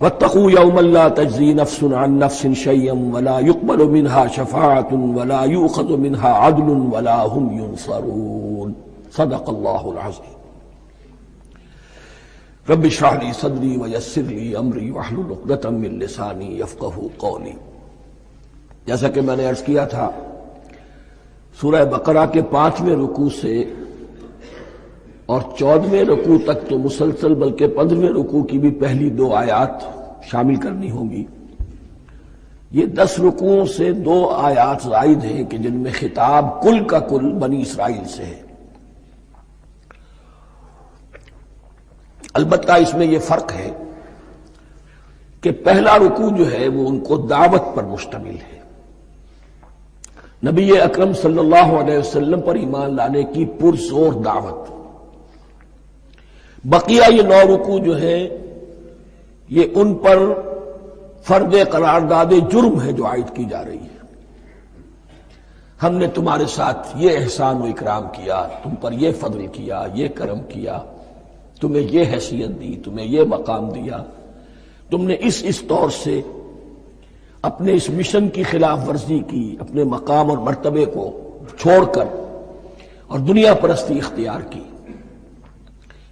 واتقوا يوما لا تجزي نفس عن نفس شيئا ولا يقبل منها شفاعة ولا يؤخذ منها عدل ولا هم ينصرون صدق الله العظيم رب اشرح لي صدري ويسر لي امري واحلل عقدة من لساني يفقهوا قولي۔ جیسا کہ میں نے عرض کیا تھا، سورہ بقرہ کے 5ویں رکوع سے اور 14ویں رکوع تک تو مسلسل، بلکہ 15ویں رکوع کی بھی پہلی 2 آیات شامل کرنی ہوں گی۔ یہ 10 رکوعوں سے 2 آیات زائد ہیں کہ جن میں خطاب کل کا کل بنی اسرائیل سے ہے۔ البتہ اس میں یہ فرق ہے کہ پہلا رکوع جو ہے وہ ان کو دعوت پر مشتمل ہے، نبی اکرم صلی اللہ علیہ وسلم پر ایمان لانے کی پرزور دعوت۔ بقیہ یہ 9 رکوع جو ہیں یہ ان پر فرض قرارداد جرم ہے جو عائد کی جا رہی ہے۔ ہم نے تمہارے ساتھ یہ احسان و اکرام کیا، تم پر یہ فضل کیا، یہ کرم کیا، تمہیں یہ حیثیت دی، تمہیں یہ مقام دیا، تم نے اس طور سے اپنے اس مشن کی خلاف ورزی کی، اپنے مقام اور مرتبے کو چھوڑ کر اور دنیا پرستی اختیار کی۔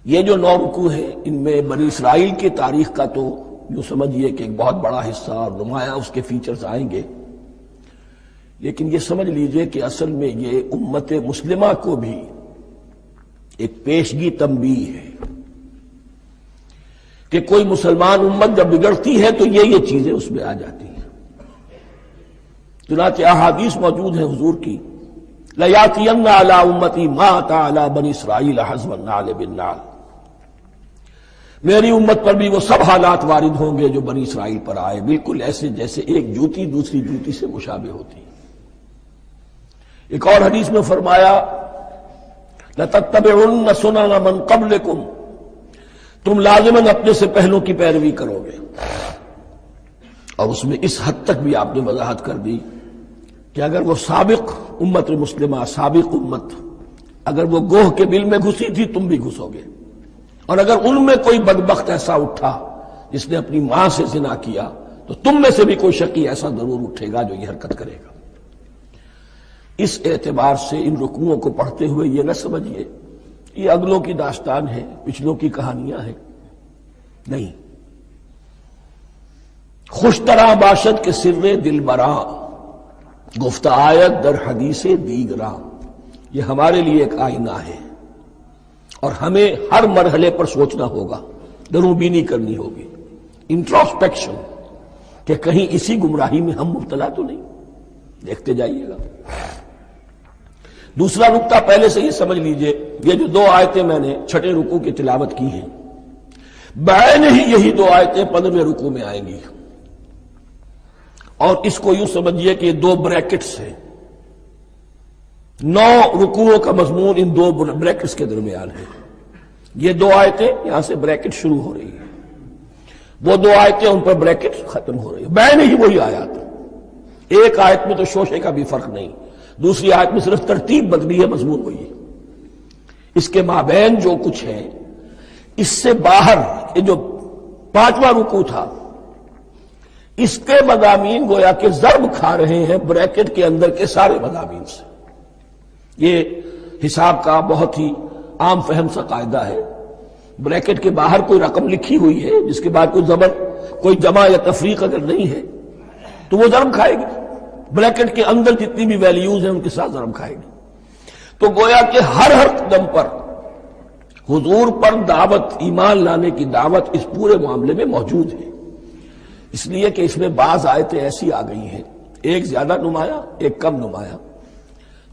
یہ جو 9 رکوع ہیں ان میں بنی اسرائیل کی تاریخ کا تو یوں سمجھیے کہ ایک بہت بڑا حصہ اور نمایاں اس کے فیچرز آئیں گے، لیکن یہ سمجھ لیجئے کہ اصل میں یہ امت مسلمہ کو بھی ایک پیشگی تنبیہ ہے کہ کوئی مسلمان امت جب بگڑتی ہے تو یہ چیزیں اس میں آ جاتی ہیں۔ چنانچہ احادیث موجود ہیں حضور کی، لَيَأْتِيَنَّ عَلَىٰ أُمَّتِي مَا أَتَىٰ عَلَىٰ بَنِي إِسْرَائِيلَ حَزْوَ النَّعْلِ بِالنَّعْلِ، میری امت پر بھی وہ سب حالات وارد ہوں گے جو بنی اسرائیل پر آئے، بالکل ایسے جیسے ایک جوتی دوسری جوتی سے مشابہ ہوتی ہے۔ ایک اور حدیث میں فرمایا لَتَتَّبِعُنَّ سُنَنَ مَن قَبْلِكُمْ، تم لازماً اپنے سے پہلوں کی پیروی کرو گے۔ اور اس میں اس حد تک بھی آپ نے وضاحت کر دی کہ اگر وہ سابق امت مسلمہ، سابق امت، اگر وہ گوہ کے بل میں گھسی تھی تم بھی گھسو گے، اور اگر ان میں کوئی بدبخت ایسا اٹھا جس نے اپنی ماں سے زنا کیا تو تم میں سے بھی کوئی شقی ایسا ضرور اٹھے گا جو یہ حرکت کرے گا۔ اس اعتبار سے ان رکوعوں کو پڑھتے ہوئے یہ نہ سمجھیے یہ اگلوں کی داستان ہے، پچھلوں کی کہانیاں ہیں، نہیں۔ خوش طرح باشد کے سر دل براں، گفت آیت در حدیث دیگراں، یہ ہمارے لیے ایک آئینہ ہے اور ہمیں ہر مرحلے پر سوچنا ہوگا، دروں بینی کرنی ہوگی، انٹروسپیکشن، کہ کہیں اسی گمراہی میں ہم مبتلا تو نہیں، دیکھتے جائیے گا۔ دوسرا نقطہ پہلے سے یہ سمجھ لیجئے، یہ جو 2 آیتیں میں نے 6 رکوع کی تلاوت کی ہیں، بعین ہی یہی 2 آیتیں 15ویں رکوع میں آئیں گی، اور اس کو یوں سمجھیے کہ یہ 2 بریکٹس ہیں۔ 9 رکوعوں کا مضمون ان 2 بریکٹس کے درمیان ہے۔ یہ 2 آیتیں یہاں سے بریکٹ شروع ہو رہی ہیں، وہ 2 آیتیں ان پر بریکٹ ختم ہو رہی ہیں، بعین ہی وہی آیات۔ ایک آیت میں تو شوشے کا بھی فرق نہیں، دوسری آیت میں صرف ترتیب بدلی ہے، مضمون وہی ہے۔ اس کے مابین جو کچھ ہے، اس سے باہر یہ جو 5واں رکوع تھا اس کے مضامین گویا کہ ضرب کھا رہے ہیں بریکٹ کے اندر کے سارے مضامین سے۔ یہ حساب کا بہت ہی عام فہم سا قاعدہ ہے، بریکٹ کے باہر کوئی رقم لکھی ہوئی ہے جس کے بعد کوئی زبر، کوئی جمع یا تفریق اگر نہیں ہے تو وہ ضرب کھائے گی، بریکٹ کے اندر جتنی بھی ویلیوز ہیں ان کے ساتھ ضرب کھائے گی۔ تو گویا کہ ہر قدم پر حضور پر دعوت، ایمان لانے کی دعوت اس پورے معاملے میں موجود ہے، اس لیے کہ اس میں بعض آیتیں ایسی آ گئی ہیں، ایک زیادہ نمایاں ایک کم نمایاں،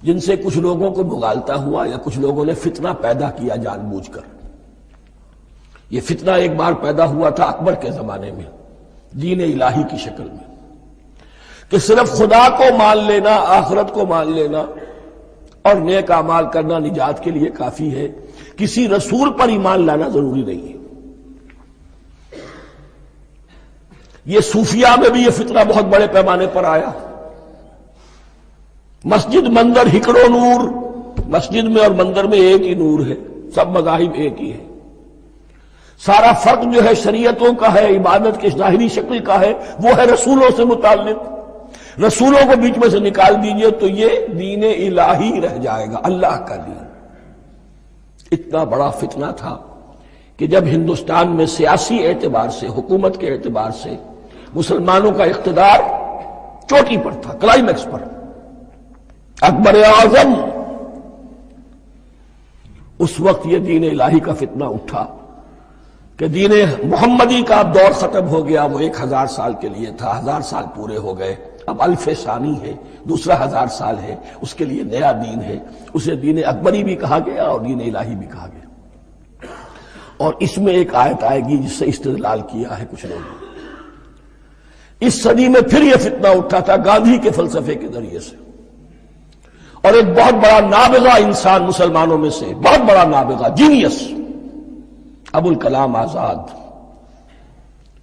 جن سے کچھ لوگوں کو مغالطہ ہوا یا کچھ لوگوں نے فتنہ پیدا کیا جان بوجھ کر۔ یہ فتنہ ایک بار پیدا ہوا تھا اکبر کے زمانے میں، دین الہی کی شکل میں، کہ صرف خدا کو مان لینا، آخرت کو مان لینا اور نیک اعمال کرنا نجات کے لیے کافی ہے، کسی رسول پر ایمان لانا ضروری نہیں ہے۔ یہ صوفیہ میں بھی یہ فتنہ بہت بڑے پیمانے پر آیا۔ مسجد مندر ہکڑو نور، مسجد میں اور مندر میں ایک ہی نور ہے، سب مذاہب ایک ہی ہے۔ سارا فرق جو ہے شریعتوں کا ہے، عبادت کی ظاہری شکل کا ہے، وہ ہے رسولوں سے متعلق۔ رسولوں کو بیچ میں سے نکال دیجئے تو یہ دین الہی رہ جائے گا، اللہ کا دین۔ اتنا بڑا فتنہ تھا کہ جب ہندوستان میں سیاسی اعتبار سے، حکومت کے اعتبار سے مسلمانوں کا اقتدار چوٹی پر تھا، کلائمیکس پر، اکبر اعظم، اس وقت یہ دین الہی کا فتنہ اٹھا کہ دین محمدی کا اب دور ختم ہو گیا۔ وہ 1000 سال کے لیے تھا، 1000 سال پورے ہو گئے، اب الف ثانی ہے، دوسرا 1000 سال ہے، اس کے لیے نیا دین ہے۔ اسے دین اکبری بھی کہا گیا اور دین الہی بھی کہا گیا۔ اور اس میں ایک آیت آئے گی جس سے استدلال کیا ہے کچھ لوگوں نے۔ اس صدی میں پھر یہ فتنہ اٹھا تھا گاندھی کے فلسفے کے ذریعے سے، اور ایک بہت بڑا نابغہ انسان مسلمانوں میں سے، بہت بڑا نابغہ، جینیس، ابوالکلام آزاد،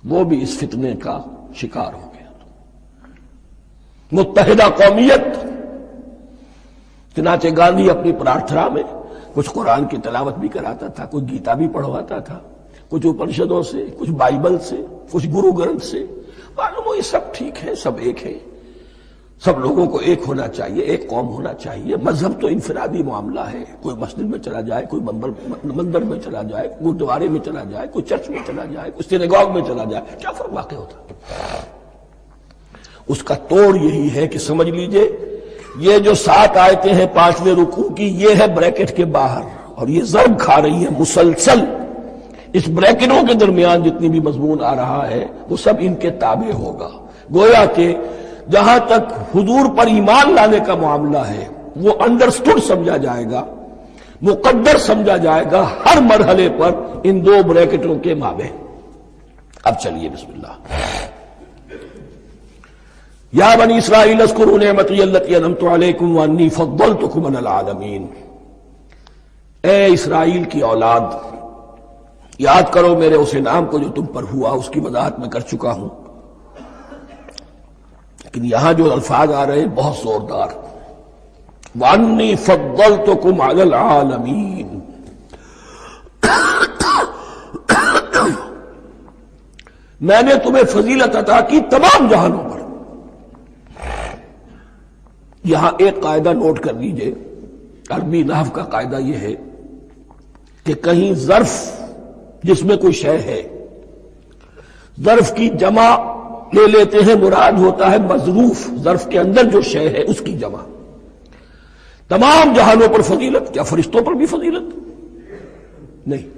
وہ بھی اس فتنے کا شکار ہو گیا۔ متحدہ قومیت، چنانچہ گاندھی اپنی پرارتھنا میں کچھ قرآن کی تلاوت بھی کراتا تھا، کچھ گیتا بھی پڑھواتا تھا، کچھ اپنشدوں سے، کچھ بائبل سے، کچھ گرو گرنتھ سے۔ معلوم ہو یہ سب ٹھیک ہے، سب ایک ہے، سب لوگوں کو ایک ہونا چاہیے، ایک قوم ہونا چاہیے۔ مذہب تو انفرادی معاملہ ہے، کوئی مسجد میں چلا جائے، کوئی مندر میں چلا جائے، گردوارے میں چلا جائے، کوئی چرچ میں چلا جائے، کوئی سینیگاگ میں چلا جائے، کیا فرق واقع ہوتا ہے؟ اس کا توڑ یہی ہے کہ سمجھ لیجئے یہ جو 7 آیتیں ہیں 5ویں رکوع کی، یہ ہے بریکٹ کے باہر، اور یہ ضرب کھا رہی ہے مسلسل۔ اس بریکٹوں کے درمیان جتنی بھی مضمون آ رہا ہے وہ سب ان کے تابع ہوگا۔ گویا کہ جہاں تک حضور پر ایمان لانے کا معاملہ ہے وہ انڈرسٹوڈ سمجھا جائے گا، مقدر سمجھا جائے گا ہر مرحلے پر ان 2 بریکٹوں کے مابین۔ اب چلیے بسم اللہ۔ یا بنی اسرائیل اذکروا نعمتی التی انعمت علیکم وانی فضلتکم علی العالمین۔ اے اسرائیل کی اولاد، یاد کرو میرے اس انعام کو جو تم پر ہوا، اس کی وضاحت میں کر چکا ہوں، لیکن یہاں جو الفاظ آ رہے ہیں بہت زوردار۔ وانی فضلتکم علی العالمین، میں نے تمہیں فضیلت عطا کی تمام جہانوں پر۔ یہاں ایک قاعدہ نوٹ کر لیجئے، عربی نحو کا قاعدہ یہ ہے کہ کہیں ظرف جس میں کوئی شے ہے، ظرف کی جمع لے لیتے ہیں، مراد ہوتا ہے مظروف، ظرف کے اندر جو شے ہے اس کی جمع۔ تمام جہانوں پر فضیلت، کیا فرشتوں پر بھی فضیلت؟ نہیں،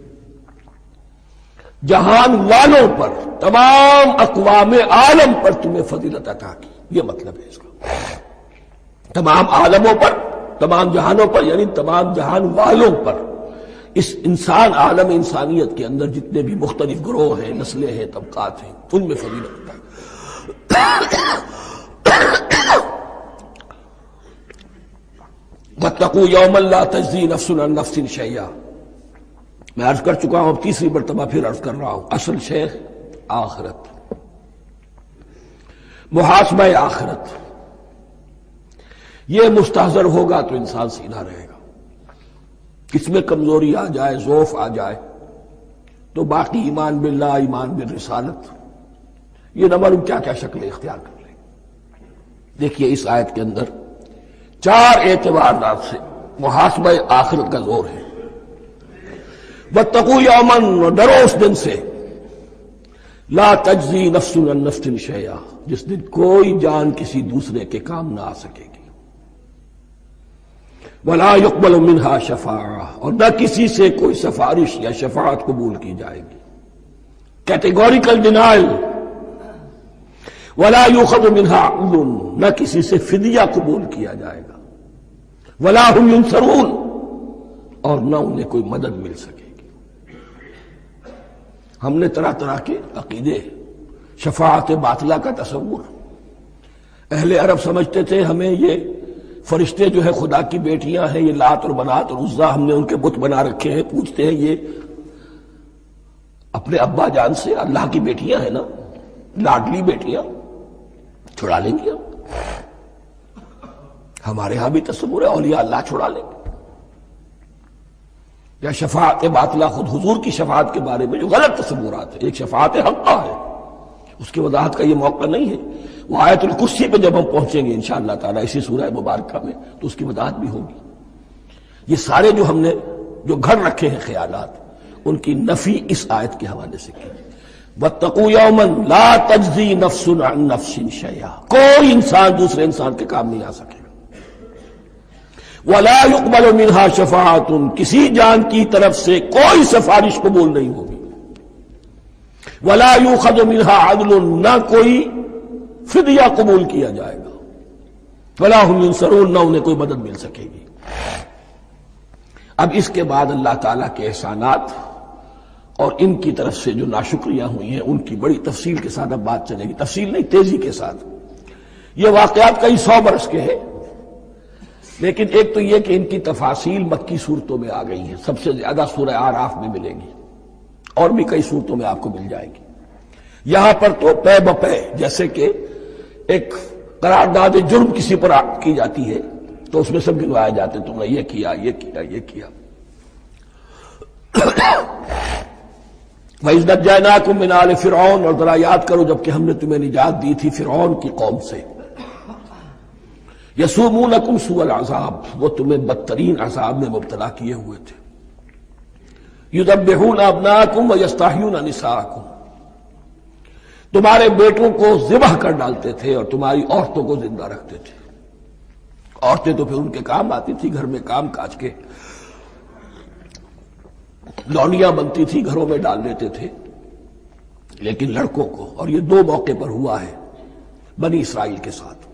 جہان والوں پر، تمام اقوام عالم پر تمہیں فضیلت عطا کی، یہ مطلب ہے اس کا۔ تمام عالموں پر، تمام جہانوں پر، یعنی تمام جہان والوں پر، اس انسان عالم انسانیت کے اندر جتنے بھی مختلف گروہ ہیں، نسلیں ہیں، طبقات ہیں، ان میں فضیلت عطا کی۔ واتقوا یوما لا تجزی نفس عن نفس شیئا، میں عرض کر چکا ہوں، اب تیسری مرتبہ پھر عرض کر رہا ہوں، اصل شیخ آخرت، محاسبہ آخرت، یہ مستحضر ہوگا تو انسان سیدھا رہے گا۔ کس میں کمزوری آ جائے، ضعف آ جائے تو باقی ایمان باللہ، ایمان بالرسالت، یہ نہ معلوم کیا کیا شکلیں اختیار کر لیں۔ دیکھیے اس آیت کے اندر 4 اعتبارات سے محاسبہ آخرت کا زور ہے۔ واتقوا یوما، ڈرو اس دن سے، لا تجزی نفس عن نفس شیئا، جس دن کوئی جان کسی دوسرے کے کام نہ آ سکے گی۔ ولا يقبل منها شفاعہ، اور نہ کسی سے کوئی سفارش یا شفاعت قبول کی جائے گی، کیٹیگوریکل ڈینائل۔ ولا يؤخذ منها عدل، نہ کسی سے فدیہ قبول کیا جائے گا۔ ولا هم ينصرون، اور نہ انہیں کوئی مدد مل سکے گی۔ ہم نے طرح طرح کے عقیدے، شفاعت باطلہ کا تصور، اہل عرب سمجھتے تھے ہمیں یہ فرشتے جو ہے خدا کی بیٹیاں ہیں، یہ لات اور منات اور عزا، ہم نے ان کے بت بنا رکھے ہیں، پوچھتے ہیں یہ اپنے ابا جان سے اللہ کی بیٹیاں ہیں نا، لاڈلی بیٹیاں، چھڑا لیں گے ہمارے ہاں بھی تصور ہے اولیاء اللہ چھڑا لیں گے۔ یا شفاعت باطلہ، خود حضور کی شفاعت کے بارے میں جو غلط تصورات ہیں. ایک شفاعت حقہ ہے، اس کی وضاحت کا یہ موقع نہیں ہے. وہ آیت الکرسی پہ جب ہم پہنچیں گے انشاءاللہ تعالیٰ اسی سورہ مبارکہ میں تو اس کی وضاحت بھی ہوگی. یہ سارے جو ہم نے جو گھڑ رکھے ہیں خیالات، ان کی نفی اس آیت کے حوالے سے کی. وَاتَّقُوا يَوْمًا لَا تَجْزِي نَفْسٌ عَن نَفْسٍ شَيْئًا، کوئی انسان دوسرے انسان کے کام نہیں آ سکے. وَلَا يُقْبَلُ مِنْهَا شَفَاعَةٌ، کسی جان کی طرف سے کوئی سفارش قبول نہیں ہوگی. وَلَا يُؤْخَذُ مِنْهَا عَدْلٌ، نہ کوئی فدیہ قبول کیا جائے گا. وَلَا هُمْ يُنصَرُونَ، نہ انہیں کوئی مدد مل سکے گی. اب اس کے بعد اللہ تعالیٰ کے احسانات اور ان کی طرف سے جو ناشکریاں ہوئی ہیں ان کی بڑی تفصیل کے ساتھ اب بات چلے گی. تفصیل نہیں، تیزی کے ساتھ. یہ واقعات کئی 100 برس کے ہیں، لیکن ایک تو یہ کہ ان کی تفاصیل مکی صورتوں میں آ گئی ہیں. سب سے زیادہ سورہ اعراف میں ملے گی، اور بھی کئی صورتوں میں آپ کو مل جائے گی. یہاں پر تو پے بپے جیسے کہ ایک قرارداد جرم کسی پر کی جاتی ہے تو اس میں سب گنوائے جاتے، تم نے یہ کیا، یہ کیا، یہ کیا. وَإِذْ نَجَّيْنَاكُم مِّنْ آلِ فِرْعَوْنَ، اور ذرا یاد کرو جب کہ ہم نے تمہیں نجات دی تھی فرعون کی قوم سے. يَسُومُونَكُمْ سُوءَ الْعَذَابِ، وہ تمہیں بدترین عذاب میں مبتلا کیے ہوئے تھے. يُذَبِّحُونَ أَبْنَاءَكُمْ وَيَسْتَحْيُونَ نِسَاءَكُمْ، تمہارے بیٹوں کو ذبح کر ڈالتے تھے اور تمہاری عورتوں کو زندہ رکھتے تھے. عورتیں تو پھر ان کے کام آتی تھی، گھر میں کام کاج کے لونیاں بنتی تھی، گھروں میں ڈال دیتے تھے. لیکن لڑکوں کو، اور یہ 2 موقع پر ہوا ہے بنی اسرائیل کے ساتھ،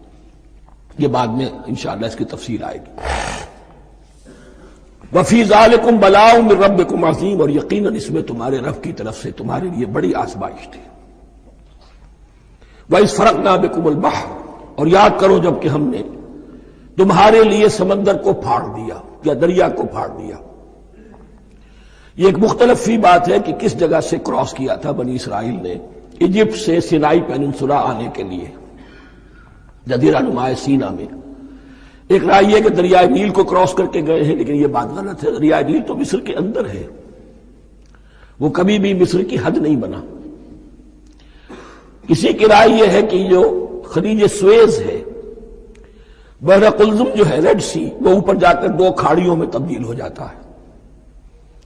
یہ بعد میں انشاءاللہ اس کی تفصیل آئے گی. وَفِي ذَلِكُمْ بَلَاءٌ مِّن رَبِّكُمْ عَظِيمٌ، اور یقیناً اس میں تمہارے رب کی طرف سے تمہارے لیے بڑی آزمائش تھی. وَإِذْ فَرَقْنَا بِكُمُ الْبَحْرَ، اور یاد کرو جب کہ ہم نے تمہارے لیے سمندر کو پھاڑ دیا یا دریا کو پھاڑ دیا. یہ ایک مختلف فی بات ہے کہ کس جگہ سے کراس کیا تھا بنی اسرائیل نے ایجپٹ سے سینائی پیننسولا آنے کے لیے جزیرہ نما سینا میں. ایک رائے یہ کہ دریائے نیل کو کراس کر کے گئے ہیں، لیکن یہ بات غلط ہے. دریائے نیل تو مصر کے اندر ہے، وہ کبھی بھی مصر کی حد نہیں بنا. کسی کی رائے یہ ہے کہ جو خلیج سویز ہے، بحر قلزم جو ہے ریڈ سی، وہ اوپر جا کر 2 کھاڑیوں میں تبدیل ہو جاتا ہے.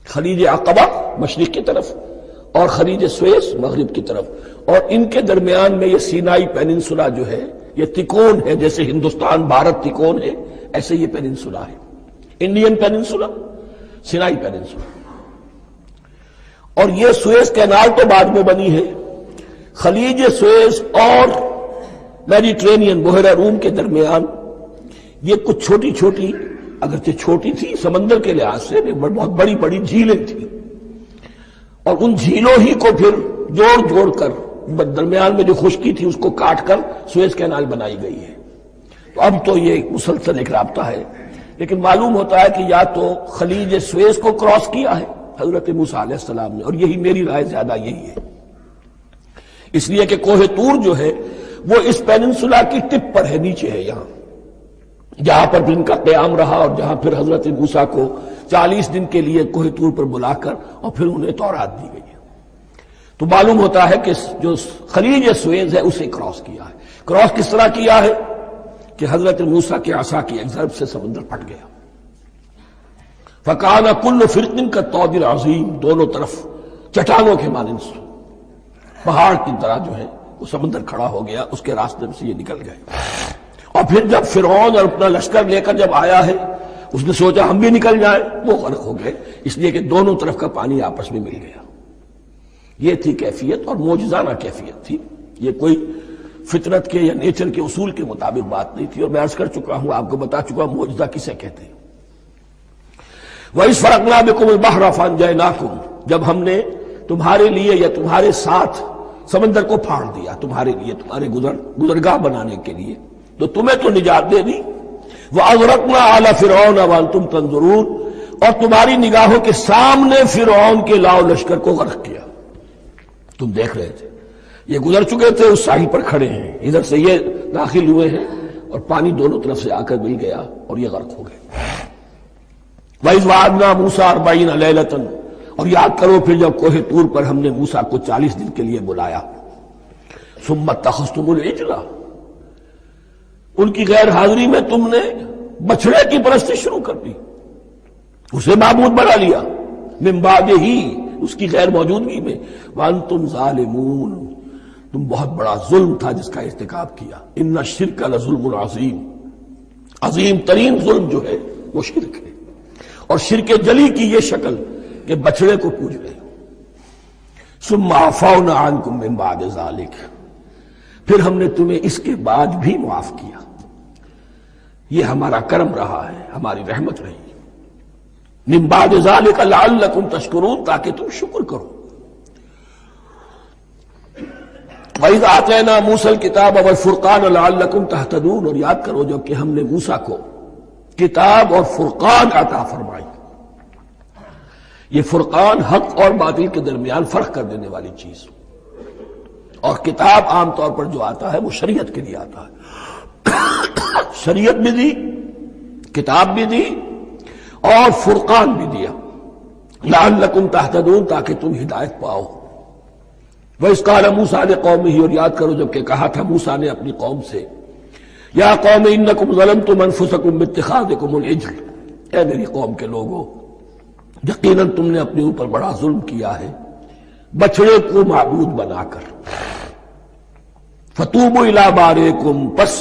خلیج عقبہ مشرق کی طرف اور خلیج سویز مغرب کی طرف، اور ان کے درمیان میں یہ سینائی پیننسولا جو ہے یہ تکون ہے. جیسے ہندوستان بھارت تکون ہے، ایسے یہ پیننسولا ہے. Indian peninsula, Sinai peninsula. اور یہ سویز کینال تو بعد میں بنی ہے. خلیج سویز اور میڈیٹرینین بحیرہ روم کے درمیان یہ کچھ چھوٹی چھوٹی، اگرچہ چھوٹی تھی سمندر کے لحاظ سے، بہت بڑی بڑی جھیلیں تھیں، اور ان جھیلوں ہی کو پھر جوڑ جوڑ کر درمیان میں جو خشکی تھی اس کو کاٹ کر سویز کینال بنائی گئی ہے. تو اب تو یہ ایک مسلسل ایک رابطہ ہے. لیکن معلوم ہوتا ہے کہ یا تو خلیج سویز کو کراس کیا ہے حضرت موسیٰ علیہ السلام نے، اور یہی میری رائے زیادہ یہی ہے، اس لیے کہ کوہ طور جو ہے وہ اس پیننسولا کی ٹپ پر ہے، نیچے ہے یہاں، جہاں پر ان کا قیام رہا اور جہاں پھر حضرت موسیٰ کو 40 دن کے لیے کوہ طور پر بلا کر اور پھر انہیں تورات دی گئی. تو معلوم ہوتا ہے کہ جو خلیج سویز ہے اسے کراس کیا ہے. کراس کس طرح کیا ہے کہ حضرت موسیٰ کے عصا کی ایک ضرب سے سمندر پھٹ گیا. فَكَانَ كُلُّ فِرْقٍ كَالطَّوْدِ الْعَظِيمِ، دونوں طرف چٹانوں کے مانند پہاڑ کی طرح جو ہے وہ سمندر کھڑا ہو گیا، اس کے راستے سے یہ نکل گئے. اور پھر جب فرعون اور اپنا لشکر لے کر جب آیا ہے، اس نے سوچا ہم بھی نکل جائیں، وہ غرق ہو گئے، اس لیے کہ دونوں طرف کا پانی آپس میں مل گیا. یہ تھی کیفیت، اور معجزانہ کیفیت تھی. یہ کوئی فطرت کے یا نیچر کے اصول کے مطابق بات نہیں تھی. اور میں عرض کر چکا ہوں، آپ کو بتا چکا ہوں معجزہ کسے کہتے ہیں. وَإِذْ فَرَقْنَا بِكُمُ الْبَحْرَ فَأَنْجَيْنَاكُمْ، جب ہم نے تمہارے لیے یا تمہارے ساتھ سمندر کو پھاڑ دیا، تمہارے لیے، تمہارے گزرگاہ بنانے کے لیے، تو تمہیں تو نجات دے دی. وَأَغْرَقْنَا آلَ فِرْعَوْنَ وَأَنْتُمْ تَنظُرُونَ، اور تمہاری نگاہوں کے سامنے فرعون کے لاؤ لشکر کو غرق کیا، تم دیکھ رہے تھے. یہ گزر چکے تھے، اس ساحل پر کھڑے ہیں، ادھر سے یہ داخل ہوئے ہیں اور پانی دونوں طرف سے آ کر مل گیا اور یہ غرق ہو گئے. وَإِذْ وَعَدْنَا مُوسَىٰ 40 لَيْلَةً، اور یاد کرو پھر جب کوہ طور پر ہم نے موسیٰ کو 40 دن کے لیے بلایا. ثُمَّ اتَّخَذْتُمُ الْعِجْلَ، ان کی غیر حاضری میں تم نے بچڑے کی پرستش شروع کر دی، اسے معبود بنا لیا. من بعدہ، اس کی غیر موجودگی میں. وَأَنْتُمْ ظَالِمُونَ، تم بہت بڑا ظلم تھا جس کا ارتکاب کیا. اِنَّ الشِّرْكَ لَظُلْمٌ عَظِيمٌ، عظیم ترین ظلم جو ہے وہ شرک ہے. اور شرک جلی کی یہ شکل کہ بچڑے کو پوج رہے ہو. ثُمَّ عَفَوْنَا عَنْكُمْ مِنْ بَعْدِ ذَلِكَ، پھر ہم نے تمہیں اس کے بعد بھی معاف کیا. یہ ہمارا کرم رہا ہے، ہماری رحمت رہی. من بعد ذلك لعلكم تشکرون، تاکہ تم شکر کرو. وَإِذْ آتَيْنَا مُوسَى الْكِتَابَ وَالْفُرْقَانَ لَعَلَّكُمْ تَهْتَدُونَ، اور یاد کرو جب کہ ہم نے موسیٰ کو کتاب اور فرقان عطا فرمائی. یہ فرقان حق اور باطل کے درمیان فرق کر دینے والی چیز. اور کتاب عام طور پر جو آتا ہے وہ شریعت کے لیے آتا ہے. شریعت بھی دی، کتاب بھی دی، اور فرقان بھی دیا. لعلکم تہتدون، تاکہ تم ہدایت پاؤ. وَإِذْ قَالَ مُوسَىٰ لِقَوْمِهِ، اور یاد کرو جب کہ کہا تھا موسیٰ نے اپنی قوم سے، یا قوم انکم ظلمتم انفسکم باتخاذکم العجل، اے میری قوم کے لوگوں، یقیناً تم نے اپنے اوپر بڑا ظلم کیا ہے بچڑے کو معبود بنا کر. فتوبوا الی بارئکم، پس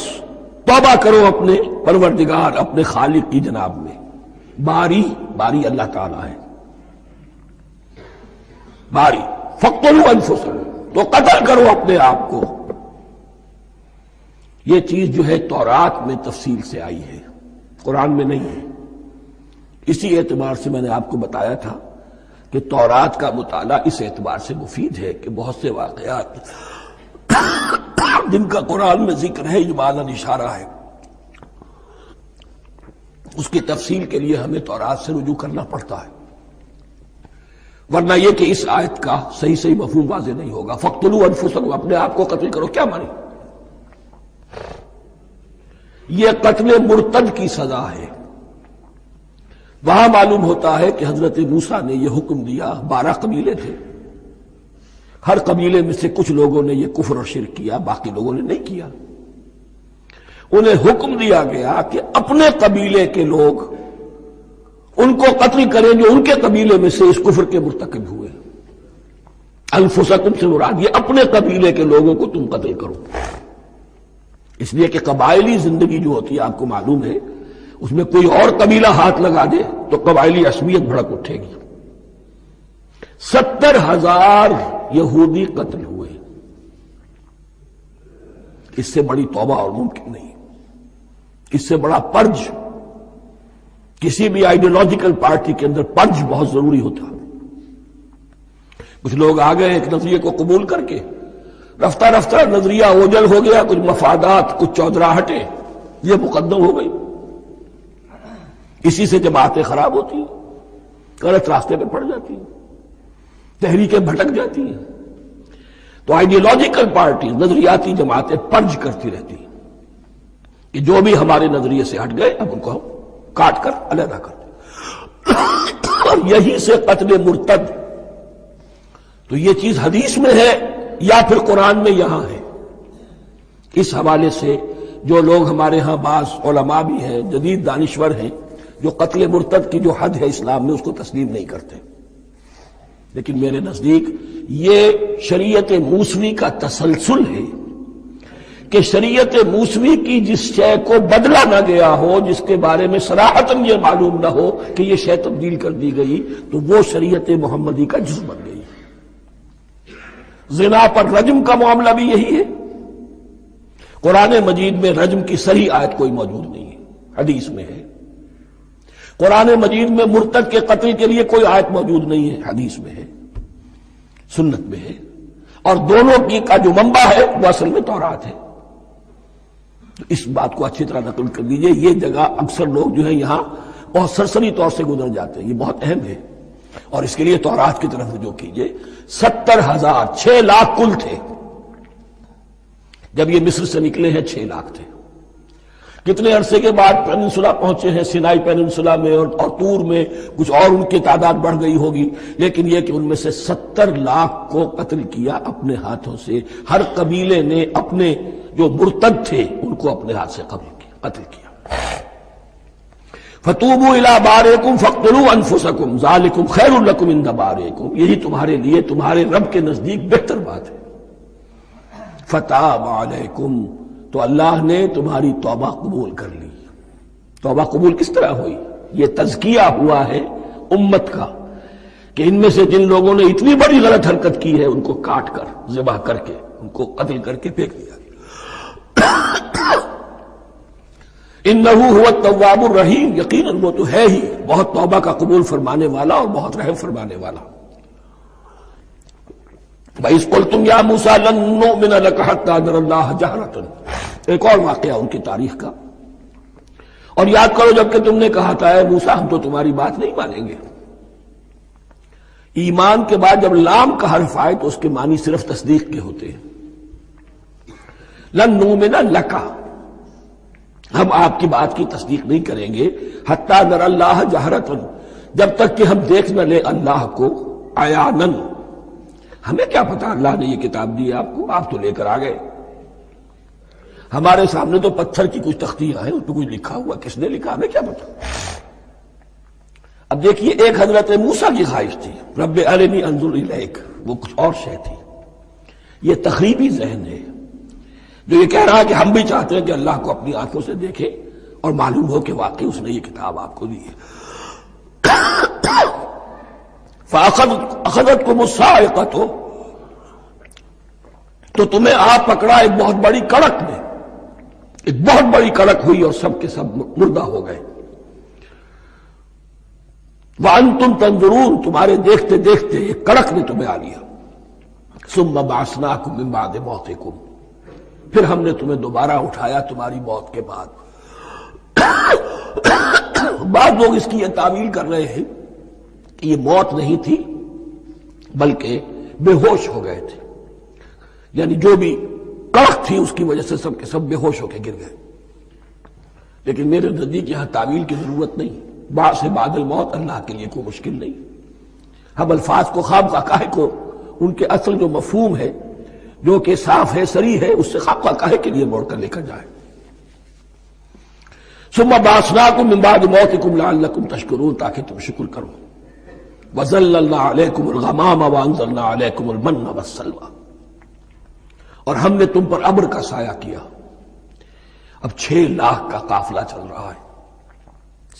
توبہ کرو اپنے پروردگار، اپنے خالق کی جناب میں. باری اللہ تعالیٰ ہے. باری فاقتلوا انفسکم، تو قتل کرو اپنے آپ کو. یہ چیز جو ہے تورات میں تفصیل سے آئی ہے، قرآن میں نہیں ہے. اسی اعتبار سے میں نے آپ کو بتایا تھا کہ تورات کا مطالعہ اس اعتبار سے مفید ہے کہ بہت سے واقعات جن کا قرآن میں ذکر ہے، اجمالاً اشارہ ہے، اس کی تفصیل کے لیے ہمیں تورات سے رجوع کرنا پڑتا ہے. ورنہ یہ کہ اس آیت کا صحیح مفہوم واضح نہیں ہوگا. فاقتلوا انفسکم، اپنے آپ کو قتل کرو، کیا مانی؟ یہ قتل مرتد کی سزا ہے. وہاں معلوم ہوتا ہے کہ حضرت موسیٰ نے یہ حکم دیا. 12 قبیلے تھے، ہر قبیلے میں سے کچھ لوگوں نے یہ کفر اور شرک کیا، باقی لوگوں نے نہیں کیا. انہیں حکم دیا گیا کہ اپنے قبیلے کے لوگ ان کو قتل کریں جو ان کے قبیلے میں سے اس کفر کے مرتکب ہوئے. انفسکم سے مراد یہ اپنے قبیلے کے لوگوں کو تم قتل کرو. اس لیے کہ قبائلی زندگی جو ہوتی ہے آپ کو معلوم ہے، اس میں کوئی اور قبیلہ ہاتھ لگا دے تو قبائلی عصبیت بھڑک اٹھے گی. 70,000 یہودی قتل ہوئے. اس سے بڑی توبہ اور ممکن نہیں، اس سے بڑا پرج. کسی بھی آئیڈیولوجیکل پارٹی کے اندر پرج بہت ضروری ہوتا. کچھ لوگ آ گئے ایک نظریے کو قبول کر کے، رفتہ رفتہ نظریہ اوجل ہو گیا، کچھ مفادات، کچھ چودراہٹیں یہ مقدم ہو گئی. اسی سے جماعتیں خراب ہوتی ہیں، غلط راستے پہ پڑ جاتی ہیں، تحریکیں بھٹک جاتی ہیں. تو آئیڈیولوجیکل پارٹی، نظریاتی جماعتیں پرج کرتی رہتی ہیں کہ جو بھی ہمارے نظریے سے ہٹ گئے اب ان کو ہم کاٹ کر علیحدہ کر دیں. اور یہی سے قتل مرتد. تو یہ چیز حدیث میں ہے یا پھر قرآن میں یہاں ہے. اس حوالے سے جو لوگ ہمارے ہاں بعض علماء بھی ہیں، جدید دانشور ہیں، جو قتل مرتد کی جو حد ہے اسلام میں اس کو تسلیم نہیں کرتے. لیکن میرے نزدیک یہ شریعت موسوی کا تسلسل ہے کہ شریعت موسوی کی جس شے کو بدلا نہ گیا ہو، جس کے بارے میں صراحتاً یہ معلوم نہ ہو کہ یہ شے تبدیل کر دی گئی، تو وہ شریعت محمدی کا جزو بن گئی. زنا پر رجم کا معاملہ بھی یہی ہے. قرآن مجید میں رجم کی صحیح آیت کوئی موجود نہیں ہے، حدیث میں ہے. قرآن مجید میں مرتد کے قتل کے لیے کوئی آیت موجود نہیں ہے، حدیث میں ہے، سنت میں ہے. اور دونوں کی کا جو منبع ہے وہ اصل میں تورات ہے. تو اس بات کو اچھی طرح نقل کر دیجئے. یہ جگہ اکثر لوگ جو ہے یہاں بہت سرسری طور سے گزر جاتے ہیں، یہ بہت اہم ہے. اور اس کے لیے تورات کی طرف رجوع کیجئے. 70,000، 6 لاکھ کل تھے. جب یہ مصر سے نکلے ہیں 6 لاکھ تھے. کتنے عرصے کے بعد پیننسولا پہنچے ہیں، سینائی پیننسولا میں اور طور میں، کچھ اور ان کی تعداد بڑھ گئی ہوگی، لیکن یہ کہ ان میں سے 70 لاکھ کو قتل کیا اپنے ہاتھوں سے۔ ہر قبیلے نے اپنے جو مرتد تھے ان کو اپنے ہاتھ سے قتل کیا۔ فَتُوبُوا إِلَىٰ بَارِئِكُمْ فَاقْتُلُوا أَنفُسَكُمْ ذَٰلِكُمْ خَيْرٌ لَكُمْ عِندَ بَارِئِكُمْ، یہی تمہارے لیے تمہارے رب کے نزدیک بہتر بات ہے۔ فَتَابَ عَلَيْكُمْ، تو اللہ نے تمہاری توبہ قبول کر لی۔ توبہ قبول کس طرح ہوئی؟ یہ تزکیہ ہوا ہے امت کا کہ ان میں سے جن لوگوں نے اتنی بڑی غلط حرکت کی ہے ان کو کاٹ کر، ذبح کر کے، ان کو قتل کر کے پھینک دیا۔ انہ هو التواب الرحیم، یقیناً وہ تو ہے ہی بہت توبہ کا قبول فرمانے والا اور بہت رحم فرمانے والا۔ وَإِذْ قُلْتُمْ يَا مُوسَىٰ لَن نُّؤْمِنَ لَكَ حَتَّىٰ نَرَى اللَّهَ جَهْرَةً، ایک اور واقعہ ان کی تاریخ کا۔ اور یاد کرو جب کہ تم نے کہا تھا اے موسیٰ ہم تو تمہاری بات نہیں مانیں گے۔ ایمان کے بعد جب لام کا حرف آئے تو اس کے معنی صرف تصدیق کے ہوتے ہیں۔ لن نؤمن لک، ہم آپ کی بات کی تصدیق نہیں کریں گے، حتی نر اللہ جہرتن، جب تک کہ ہم دیکھ نہ لیں اللہ کو عیانن۔ ہمیں کیا پتا اللہ نے یہ کتاب دی آپ کو، آپ تو لے کر آ گئے۔ ہمارے سامنے تو پتھر کی کچھ تختیاں ہیں، اس پہ کچھ لکھا ہوا، کس نے لکھا ہمیں کیا پتا۔ اب دیکھیے ایک حضرت موسیٰ کی خواہش تھی رب ارنی انظر الیک، وہ کچھ اور شے تھی۔ یہ تخریبی ذہن ہے جو یہ کہہ رہا ہے کہ ہم بھی چاہتے ہیں کہ اللہ کو اپنی آنکھوں سے دیکھیں اور معلوم ہو کہ واقعی اس نے یہ کتاب آپ کو دی ہے۔ فَأَخَذَتْكُمُ الصَّاعِقَةُ، تو تمہیں آپ پکڑا ایک بہت بڑی کڑک نے، ایک بہت بڑی کڑک ہوئی اور سب کے سب مردہ ہو گئے۔ وَأَنْتُمْ تَنظُرُونَ، تمہارے دیکھتے دیکھتے ایک کڑک نے تمہیں آ لیا۔ ثُمَّ بَعَثْنَاكُم مِّن بَعْدِ مَوْتِكُمْ، پھر ہم نے تمہیں دوبارہ اٹھایا تمہاری موت کے بعد۔ بعض لوگ اس کی یہ تعویل کر رہے ہیں کہ یہ موت نہیں تھی بلکہ بے ہوش ہو گئے تھے، یعنی جو بھی کڑک تھی اس کی وجہ سے سب کے سب بے ہوش ہو کے گر گئے۔ لیکن میرے نزدیک یہاں تعویل کی ضرورت نہیں، بعد سے بعد الموت اللہ کے لیے کوئی مشکل نہیں۔ ہم الفاظ کو خواہ کاہے کو ان کے اصل جو مفہوم ہے جو کہ صاف ہے، صریح ہے، اس سے خواہ کاہے کے لیے موڑ کر لے کر جائے۔ ثم بعثناکم من بعد موتکم لعلکم تشکرون، تاکہ تم شکر کرو۔ وظللنا علیکم الغمام وانزلنا علیکم المن والسلوى، اور ہم نے تم پر ابر کا سایہ کیا۔ اب 6 لاکھ کا قافلہ چل رہا ہے،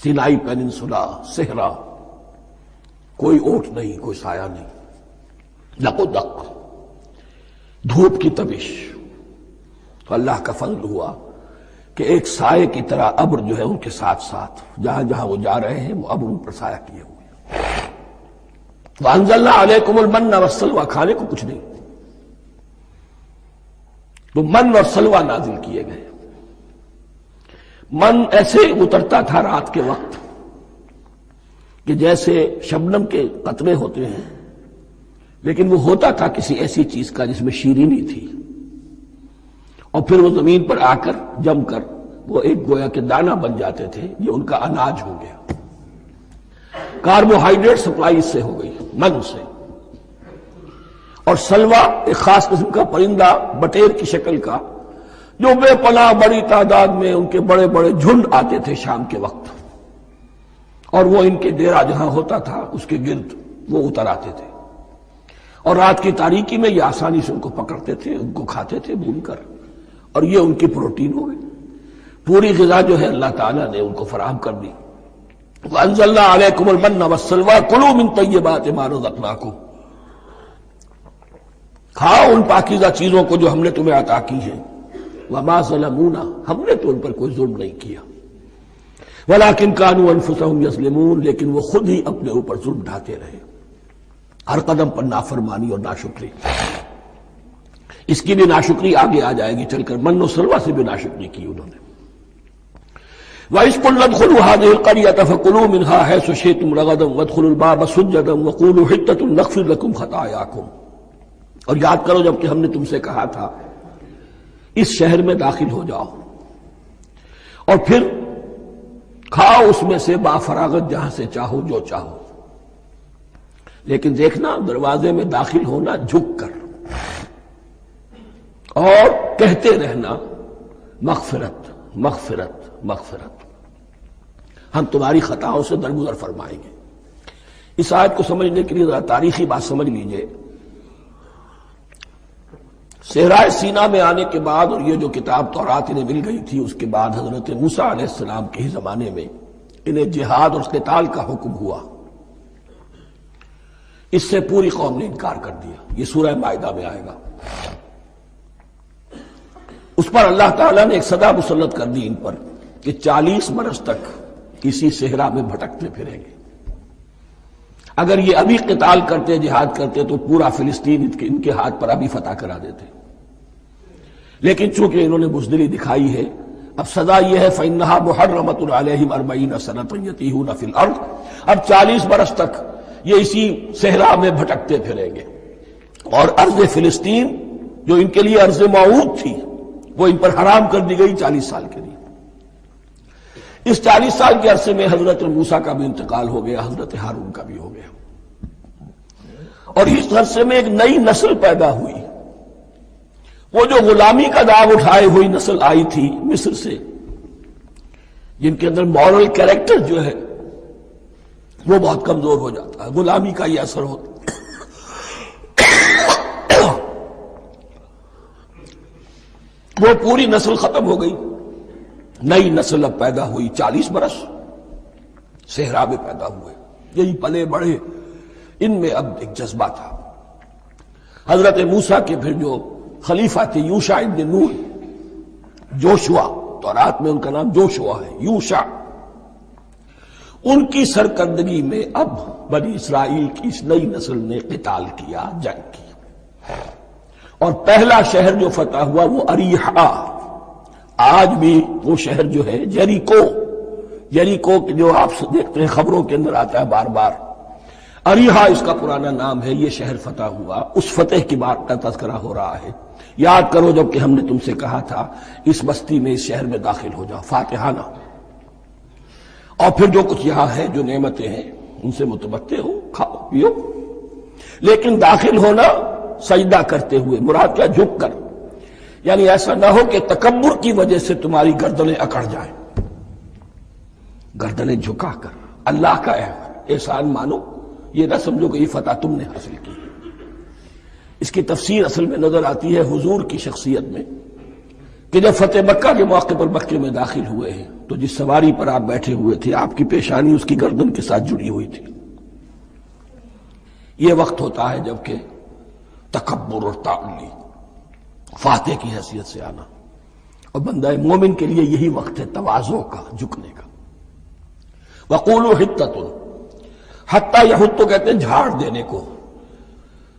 سینائی پیننسولا، صحرا، کوئی اوٹ نہیں، کوئی سایہ نہیں، دق و دق، دھوپ کی تبش۔ تو اللہ کا فضل ہوا کہ ایک سائے کی طرح ابر جو ہے ان کے ساتھ ساتھ جہاں جہاں وہ جا رہے ہیں وہ ابر ان پر سایہ کیے ہوئے۔ وَأَنزَلْنَا عَلَيْكُمُ الْمَنَّ وَالسَّلْوَىٰ، کھانے کو کچھ نہیں، تو من اور سلوہ نازل کیے گئے۔ من ایسے اترتا تھا رات کے وقت کہ جیسے شبنم کے قطرے ہوتے ہیں، لیکن وہ ہوتا تھا کسی ایسی چیز کا جس میں شیرینی تھی، اور پھر وہ زمین پر آ کر جم کر وہ ایک گویا کے دانہ بن جاتے تھے، یہ ان کا اناج ہو گیا۔ کاربوہائیڈریٹ سپلائی اس سے ہو گئی، من سے۔ اور سلوہ ایک خاص قسم کا پرندہ بٹیر کی شکل کا جو بے پناہ بڑی تعداد میں ان کے بڑے بڑے جھنڈ آتے تھے شام کے وقت، اور وہ ان کے ڈیرا جہاں ہوتا تھا اس کے گرد وہ اتر آتے تھے، اور رات کی تاریکی میں یہ آسانی سے ان کو پکڑتے تھے، ان کو کھاتے تھے بھون کر، اور یہ ان کی پروٹین ہو گئی۔ پوری غذا جو ہے اللہ تعالیٰ نے ان کو فراہم کر دی۔ وَأَنزَلْنَا عَلَيْكُمُ الْمَنَّ وَالسَّلْوَىٰ كُلُوا مِن طَيِّبَاتِ مَا رَزَقْنَاكُمْ، کھاؤ ان پاکیزہ چیزوں کو جو ہم نے تمہیں عطا کی ہیں۔ وَمَا ظَلَمُونَا، ہم نے تو ان پر کوئی ظلم نہیں کیا۔ وَلَٰكِن كَانُوا أَنفُسَهُمْ يَظْلِمُونَ، لیکن وہ خود ہی اپنے اوپر ظلم ڈھاتے رہے، ہر قدم پر نافرمانی اور ناشکری۔ اس کی بھی ناشکری آگے آ جائے گی چل کر، من و سلوہ سے بھی ناشکری کی انہوں نے۔ وَإِذْ قُلْنَا ادْخُلُوا هَٰذِهِ الْقَرْيَةَ فَكُلُوا مِنْهَا حَيْثُ شِئْتُمْ رَغَدًا وَادْخُلُوا الْبَابَ سُجَّدًا وَقُولُوا حِطَّةٌ نَغْفِرْ لَكُمْ خَطَايَاكُمْ، اور یاد کرو جب کہ ہم نے تم سے کہا تھا اس شہر میں داخل ہو جاؤ اور پھر کھاؤ اس میں سے بافراغت جہاں سے چاہو جو چاہو، لیکن دیکھنا دروازے میں داخل ہونا جھک کر، اور کہتے رہنا مغفرت مغفرت مغفرت، ہم تمہاری خطاؤں سے درگزر فرمائیں گے۔ اس آیت کو سمجھنے کے لیے ذرا تاریخی بات سمجھ لیجئے۔ صحرائے سینا میں آنے کے بعد، اور یہ جو کتاب تورات انہیں مل گئی تھی، اس کے بعد حضرت موسیٰ علیہ السلام کے ہی زمانے میں انہیں جہاد اور قتال کا حکم ہوا۔ اس سے پوری قوم نے انکار کر دیا، یہ سورہ مائدہ میں آئے گا۔ اس پر اللہ تعالیٰ نے ایک سزا مسلط کر دی ان پر کہ 40 برس تک اسی صحرا میں بھٹکتے پھریں گے۔ اگر یہ ابھی قتال کرتے، جہاد کرتے، تو پورا فلسطین ان کے ہاتھ پر ابھی فتح کرا دیتے، لیکن چونکہ انہوں نے بزدلی دکھائی ہے، اب سزا یہ ہے فَإِنَّهَا مُحَرَّمَةٌ عَلَيْهِمْ 40 سَنَةً يَتِيهُونَ فِي الْأَرْضِ، اب 40 برس تک یہ اسی صحرا میں بھٹکتے پھریں گے، اور ارض فلسطین جو ان کے لیے ارض موعود تھی وہ ان پر حرام کر دی گئی 40 سال کے لیے۔ اس 40 سال کے عرصے میں حضرت موسیٰ کا بھی انتقال ہو گیا، حضرت ہارون کا بھی ہو گیا، اور اس عرصے میں ایک نئی نسل پیدا ہوئی۔ وہ جو غلامی کا داغ اٹھائے ہوئی نسل آئی تھی مصر سے، جن کے اندر مورل کیریکٹر جو ہے وہ بہت کمزور ہو جاتا ہے، غلامی کا یہ اثر ہوتا ہے۔ وہ پوری نسل ختم ہو گئی، نئی نسل اب پیدا ہوئی، 40 برس صحرا میں پیدا ہوئے، یہی پلے بڑھے، ان میں اب ایک جذبہ تھا۔ حضرت موسیٰ کے پھر جو خلیفہ تھے یوشع ابن نون، جوشوا، تورات میں ان کا نام جوشوا ہے، یوشع، ان کی سرکردگی میں اب بنی اسرائیل کی اس نئی نسل نے قتال کیا، جنگ کی، اور پہلا شہر جو فتح ہوا وہ اریحا۔ آج بھی وہ شہر جو ہے جیریکو جو آپ دیکھتے ہیں خبروں کے اندر آتا ہے بار بار، اریحا اس کا پرانا نام ہے، یہ شہر فتح ہوا، اس فتح کی بات کا تذکرہ ہو رہا ہے۔ یاد کرو جب کہ ہم نے تم سے کہا تھا اس بستی میں، اس شہر میں داخل ہو جاؤ فاتحانہ، اور پھر جو کچھ یہاں ہے، جو نعمتیں ہیں ان سے متمتع ہو، کھاؤ پیو، لیکن داخل ہونا سجدہ کرتے ہوئے، مراد کیا، جھک کر، یعنی ایسا نہ ہو کہ تکبر کی وجہ سے تمہاری گردنیں اکڑ جائیں، گردنیں جھکا کر اللہ کا احسان مانو، یہ نہ سمجھو کہ یہ فتح تم نے حاصل کی۔ اس کی تفسیر اصل میں نظر آتی ہے حضور کی شخصیت میں، کہ جب فتح مکہ کے موقع پر مکے میں داخل ہوئے ہیں تو جس سواری پر آپ بیٹھے ہوئے تھے، آپ کی پیشانی اس کی گردن کے ساتھ جڑی ہوئی تھی۔ یہ وقت ہوتا ہے جب کہ تکبر اور تعلی، فاتح کی حیثیت سے آنا، اور بندہ مومن کے لیے یہی وقت ہے تواضع کا، جھکنے کا۔ وَقُولُوا حِطَّةٌ، حتیٰ یحط تو کہتے ہیں جھاڑ دینے کو،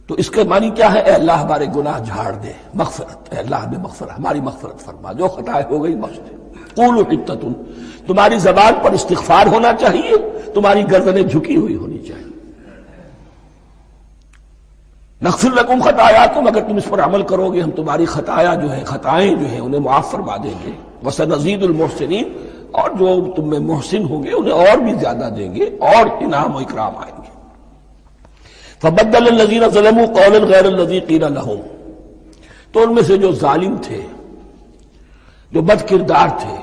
تو اس کے معنی کیا ہے، اے اللہ ہمارے گناہ جھاڑ دے، مغفرت، اے اللہ ہمیں مغفرت، ہماری مغفرت فرما، جو خطائیں ہو گئی بخش دے۔ قولوا حِطَّةٌ، تمہاری زبان پر استغفار ہونا چاہیے، تمہاری گردنیں جھکی ہوئی ہونی چاہیے۔ نغفر لکم خطایاکم، اگر تم اس پر عمل کرو گے ہم تمہاری خطائیں جو ہیں انہیں معاف فرما دیں گے۔ وسنزید المحسنین، اور جو تم میں محسن ہوں گے انہیں اور بھی زیادہ دیں گے، اور انعام و اکرام آئیں گے۔ فبدل الذین ظلموا قولا غیر الذی قیل لہم، تو ان میں سے جو ظالم تھے، جو بد کردار تھے،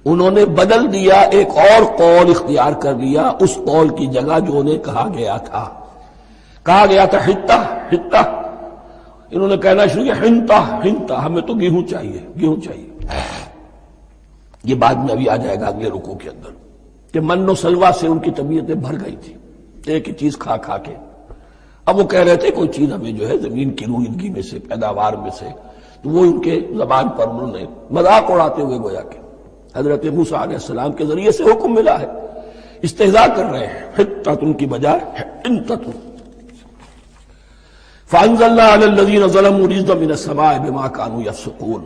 انہوں نے بدل دیا، ایک اور قول اختیار کر لیا اس قول کی جگہ جو انہیں کہا گیا تھا حتہ حتہ، انہوں نے کہنا شروع کیا ہنتا ہنتا، ہمیں تو گیہوں چاہیے۔ یہ بعد میں ابھی آ جائے گا اگلے رکوع کے اندر، کہ من و سلوہ سے ان کی طبیعتیں بھر گئی تھی ایک ہی چیز کھا کھا کے۔ اب وہ کہہ رہے تھے کوئی چیز ہمیں جو ہے زمین کی روئیدگی میں سے، پیداوار میں سے، تو وہ ان کے زبان پر انہوں نے مذاق اڑاتے ہوئے گویا کہ حضرت موسیٰ علیہ السلام کے ذریعے سے حکم ملا ہے، استہزاء کر رہے ہیں، حتۃ کی بجائے حنتۃ۔ فَأَنزَلْنَا عَلَى الَّذِينَ ظَلَمُوا رِجْزًا مِنَ السَّمَاءِ بِمَا كَانُوا يَفْسُقُونَ،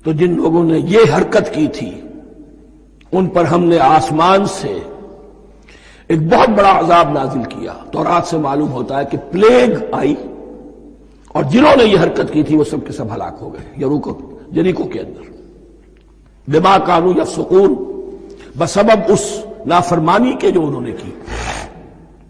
تو جن لوگوں نے یہ حرکت کی تھی ان پر ہم نے آسمان سے ایک بہت بڑا عذاب نازل کیا۔ تورات سے معلوم ہوتا ہے کہ پلیگ آئی، اور جنہوں نے یہ حرکت کی تھی وہ سب کے سب ہلاک ہو گئے، یریکو کے اندر۔ بما کانوا یفسقون، بسبب اس نافرمانی کے جو انہوں نے کی۔